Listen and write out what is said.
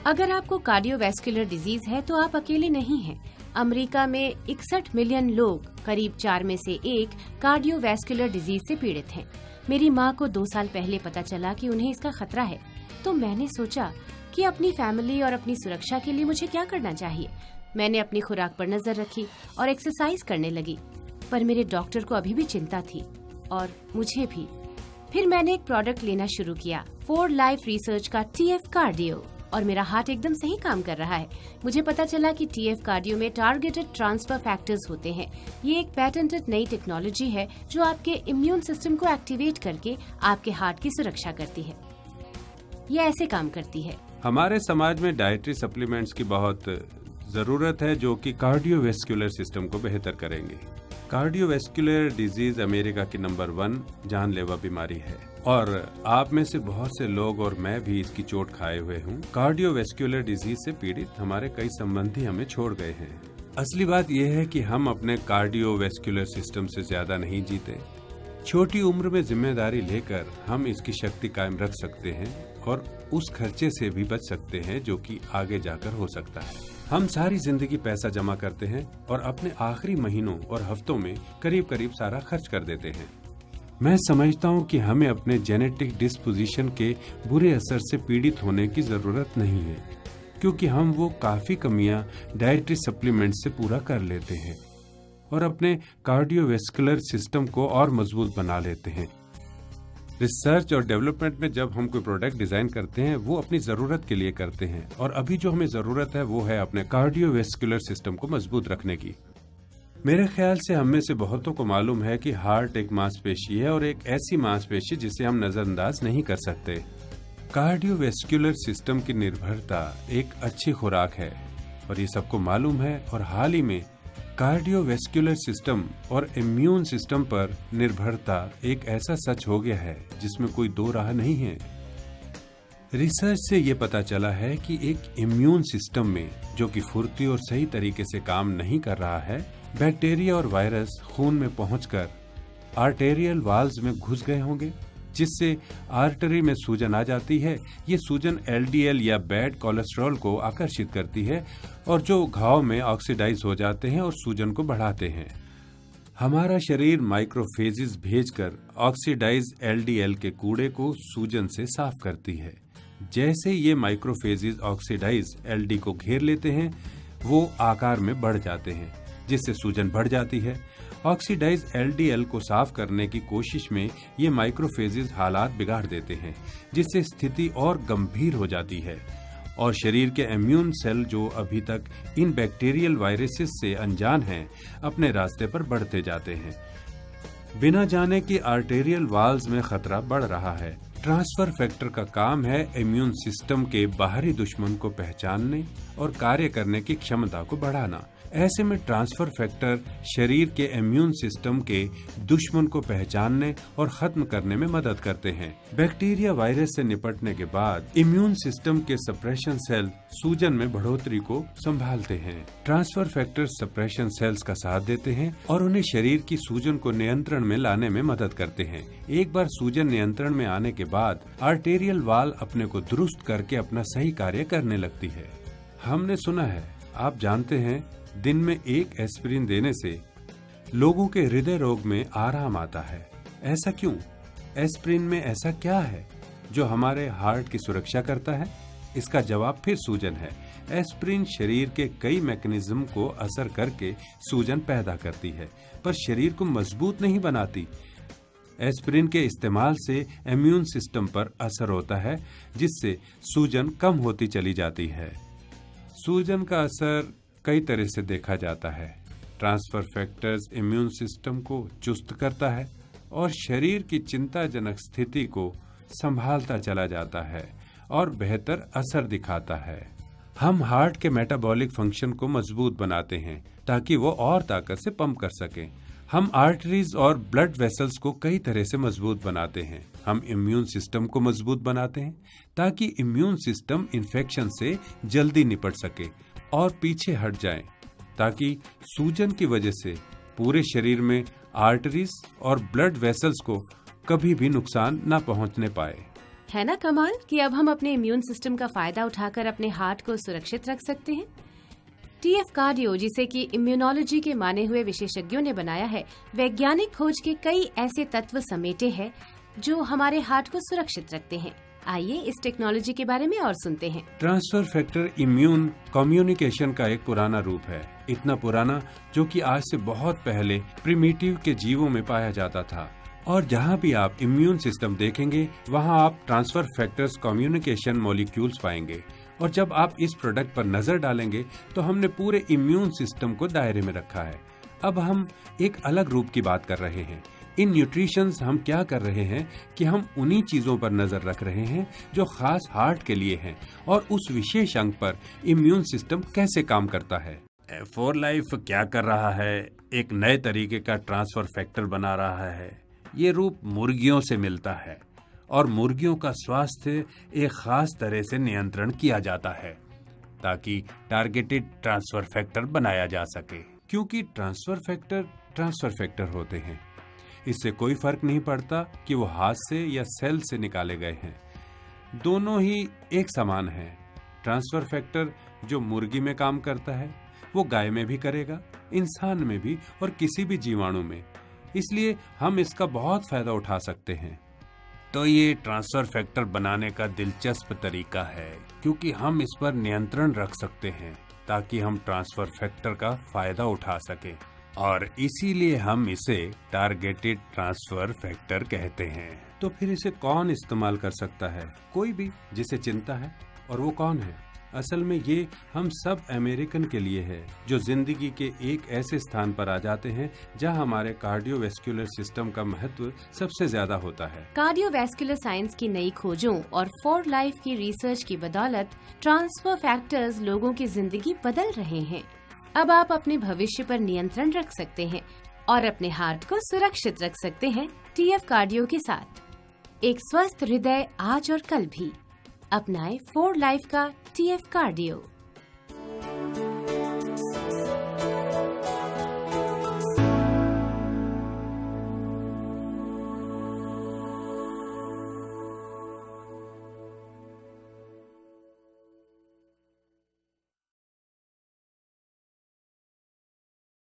अगर आपको cardiovascular disease है तो आप अकेले नहीं हैं। अमेरिका में 61 मिलियन लोग, करीब 4 में से 1, कार्डियोवैस्कुलर डिजीज से पीड़ित हैं। मेरी माँ को 2 साल पहले पता चला कि उन्हें इसका खतरा है, तो मैंने सोचा कि अपनी फैमिली और अपनी सुरक्षा के लिए मुझे क्या करना चाहिए। मैंने अपनी खुराक पर नजर रखी और एक्सरसाइज करने लगी, पर मेरे डॉक्टर को अभी भी चिंता थी और मुझे भी। फिर मैंने एक प्रोडक्ट लेना शुरू किया, 4 लाइफ रिसर्च का TF कार्डियो, और मेरा हार्ट एकदम सही काम कर रहा है। मुझे पता चला कि TF कार्डियो में टारगेटेड ट्रांसफर फैक्टर्स होते हैं। ये एक पैटेंटेड नई टेक्नोलॉजी है जो आपके इम्यून सिस्टम को एक्टिवेट करके आपके हार्ट की सुरक्षा करती है। ये ऐसे काम करती है। हमारे समाज में डाइटरी सप्लीमेंट्स की बहुत जरूरत है जो कि कार्डियोवैस्कुलर सिस्टम को बेहतर करेंगे। कार्डियोवैस्कुलर डिजीज अमेरिका की नंबर 1 जानलेवा बीमारी है और आप में से बहुत से लोग और मैं भी इसकी चोट खाए हुए हूँ। कार्डियोवैस्कुलर डिजीज से पीड़ित हमारे कई संबंधी हमें छोड़ गए हैं। असली बात यह है कि हम अपने कार्डियोवैस्कुलर सिस्टम से ज्यादा नहीं जीते। छोटी उम्र में जिम्मेदारी लेकर हम इसकी शक्ति कायम रख सकते हैं और उस खर्चे से भी बच सकते हैं जो कि आगे जाकर हो सकता है। हम सारी जिंदगी पैसा जमा करते हैं और अपने आखिरी महीनों और हफ्तों में करीब करीब सारा खर्च कर देते हैं। मैं समझता हूं कि हमें अपने जेनेटिक डिस्पोजिशन के बुरे असर से पीड़ित होने की जरूरत नहीं है, क्योंकि हम वो काफी कमियां डाइटरी सप्लीमेंट से पूरा कर लेते हैं और अपने कार्डियोवैस्कुलर सिस्टम को और मजबूत बना लेते हैं। रिसर्च और डेवलपमेंट में जब हम कोई प्रोडक्ट डिजाइन करते हैं वो अपनी जरूरत के लिए करते हैं, और अभी जो हमें जरूरत है वो है अपने कार्डियोवैस्कुलर सिस्टम को मजबूत रखने की। मेरे ख्याल से हम में से बहुतों को मालूम है कि हार्ट एक मांसपेशी है और एक ऐसी मांसपेशी जिसे हम नजरअंदाज नहीं कर सकते। कार्डियोवैस्कुलर सिस्टम की निर्भरता एक अच्छी खुराक है और ये सबको मालूम है, और हाल ही में कार्डियोवैस्कुलर सिस्टम और इम्यून सिस्टम पर निर्भरता एक ऐसा सच हो गया है जिसमें कोई दो राह नहीं है। रिसर्च से ये पता चला है कि एक इम्यून सिस्टम में जो कि फुर्ती और सही तरीके से काम नहीं कर रहा है, बैक्टीरिया और वायरस खून में पहुंचकर आर्टेरियल वाल्व्स में घुस गए होंगे, जिससे आर्टरी में सूजन आ जाती है। ये सूजन LDL या बैड कोलेस्ट्रॉल को आकर्षित करती है और जो घाव में ऑक्सीडाइज हो जाते हैं और सूजन को बढ़ाते हैं। हमारा शरीर माइक्रोफेजेस भेजकर ऑक्सीडाइज LDL के कूड़े को सूजन से साफ करती है। जैसे ये माइक्रोफेजेस ऑक्सीडाइज LD को घेर लेते हैं, वो आकार में बढ़ जाते हैं, जिससे सूजन बढ़ जाती है। ऑक्सीडाइज LDL को साफ करने की कोशिश में ये माइक्रोफेजेस हालात बिगाड़ देते हैं, जिससे स्थिति और गंभीर हो जाती है और शरीर के इम्यून सेल जो अभी तक इन बैक्टीरियल वायरसेस से अनजान हैं, अपने रास्ते पर बढ़ते जाते हैं। बिना जाने कि आर्टेरियल वाल्व्स में खतरा बढ़ रहा है। ट्रांसफर फैक्टर का काम है इम्यून सिस्टम के बाहरी दुश्मन को पहचानने और कार्य करने की क्षमता को बढ़ाना। ऐसे में ट्रांसफर फैक्टर शरीर के इम्यून सिस्टम के दुश्मन को पहचानने और खत्म करने में मदद करते हैं। बैक्टीरिया वायरस से निपटने के बाद इम्यून सिस्टम के सप्रेशन सेल सूजन में बढ़ोतरी को संभालते हैं। ट्रांसफर फैक्टर सप्रेशन सेल्स का साथ देते हैं और उन्हें शरीर की सूजन को नियंत्रण में लाने में मदद करते हैं। एक बार सूजन नियंत्रण में आने के बाद आर्टेरियल वाल अपने को दुरुस्त करके अपना सही कार्य करने लगती है। हमने सुना है, आप जानते हैं, दिन में 1 एस्पिरिन देने से लोगों के हृदय रोग में आराम आता है। ऐसा क्यों? एस्पिरिन में ऐसा क्या है जो हमारे हार्ट की सुरक्षा करता है? इसका जवाब फिर सूजन है। एस्पिरिन शरीर के कई मैकेनिज्म को असर करके सूजन पैदा करती है, पर शरीर को मजबूत नहीं बनाती। एस्पिरिन के इस्तेमाल से इम्यून सिस्टम पर असर होता है, जिससे सूजन कम होती चली जाती है। सूजन का असर कई तरह से देखा जाता है। ट्रांसफर फैक्टर्स इम्यून सिस्टम को चुस्त करता है और शरीर की चिंताजनक स्थिति को संभालता चला जाता है और बेहतर असर दिखाता है। हम हार्ट के मेटाबॉलिक फंक्शन को मजबूत बनाते हैं ताकि वो और ताकत से पंप कर सकें। हम आर्टरीज और ब्लड वेसल्स को कई तरह से मजबूत बनाते हैं। हम इम्यून सिस्टम को मजबूत बनाते हैं ताकि इम्यून सिस्टम इन्फेक्शन से जल्दी निपट सके और पीछे हट जाए, ताकि सूजन की वजह से पूरे शरीर में आर्टरीज और ब्लड वेसल्स को कभी भी नुकसान न पहुंचने पाए। है ना कमाल कि अब हम अपने इम्यून सिस्टम का फायदा उठाकर अपने हार्ट को सुरक्षित रख सकते हैं। TF कार्डियो, जिसे कि इम्यूनोलॉजी के माने हुए विशेषज्ञों ने बनाया है, वैज्ञानिक खोज के कई ऐसे तत्व समेटे हैं जो हमारे हार्ट को सुरक्षित रखते हैं। आइए इस टेक्नोलॉजी के बारे में और सुनते हैं। ट्रांसफर फैक्टर इम्यून कम्युनिकेशन का एक पुराना रूप है, इतना पुराना जो कि आज से बहुत पहले प्रिमिटिव के जीवों में पाया जाता था। और जहाँ भी आप इम्यून सिस्टम देखेंगे वहाँ आप ट्रांसफर फैक्टर्स कम्युनिकेशन मॉलिक्यूल्स पाएंगे। और जब आप इस प्रोडक्ट पर नजर डालेंगे तो हमने पूरे इम्यून सिस्टम को दायरे में रखा है। अब हम एक अलग रूप की बात कर रहे हैं। इन न्यूट्रिशंस हम क्या कर रहे हैं कि हम उन्हीं चीजों पर नजर रख रहे हैं जो खास हार्ट के लिए हैं और उस विशेष अंग पर इम्यून सिस्टम कैसे काम करता है। फॉर लाइफ क्या कर रहा है, एक नए तरीके का ट्रांसफर फैक्टर बना रहा है। ये रूप मुर्गियों से मिलता है और मुर्गियों का स्वास्थ्य एक खास तरह से नियंत्रण किया जाता है ताकि टारगेटेड ट्रांसफर फैक्टर बनाया जा सके। क्योंकि ट्रांसफर फैक्टर होते हैं, इससे कोई फर्क नहीं पड़ता कि वो हाथ से या सेल से निकाले गए हैं, दोनों ही एक समान हैं। ट्रांसफर फैक्टर जो मुर्गी में काम करता है वो गाय में भी करेगा, इंसान में भी और किसी भी जीवाणु में। इसलिए हम इसका बहुत फायदा उठा सकते हैं। तो ये ट्रांसफर फैक्टर बनाने का दिलचस्प तरीका है क्योंकि हम इस पर नियंत्रण रख सकते हैं ताकि हम ट्रांसफर फैक्टर का फायदा उठा सके और इसीलिए हम इसे टारगेटेड ट्रांसफर फैक्टर कहते हैं। तो फिर इसे कौन इस्तेमाल कर सकता है? कोई भी जिसे चिंता है। और वो कौन है? असल में ये हम सब अमेरिकन के लिए है जो जिंदगी के एक ऐसे स्थान पर आ जाते हैं जहां हमारे कार्डियोवैस्कुलर सिस्टम का महत्व सबसे ज्यादा होता है। कार्डियोवैस्कुलर साइंस की नई खोजों और फॉर लाइफ की रिसर्च की बदौलत ट्रांसफर फैक्टर्स लोगों की जिंदगी बदल रहे हैं। अब आप अपने भविष्य पर नियंत्रण रख सकते हैं और अपने हार्ट को सुरक्षित रख सकते हैं TF कार्डियो के साथ। एक स्वस्थ हृदय आज और कल भी। अपनाएं फॉर लाइफ का TF कार्डियो।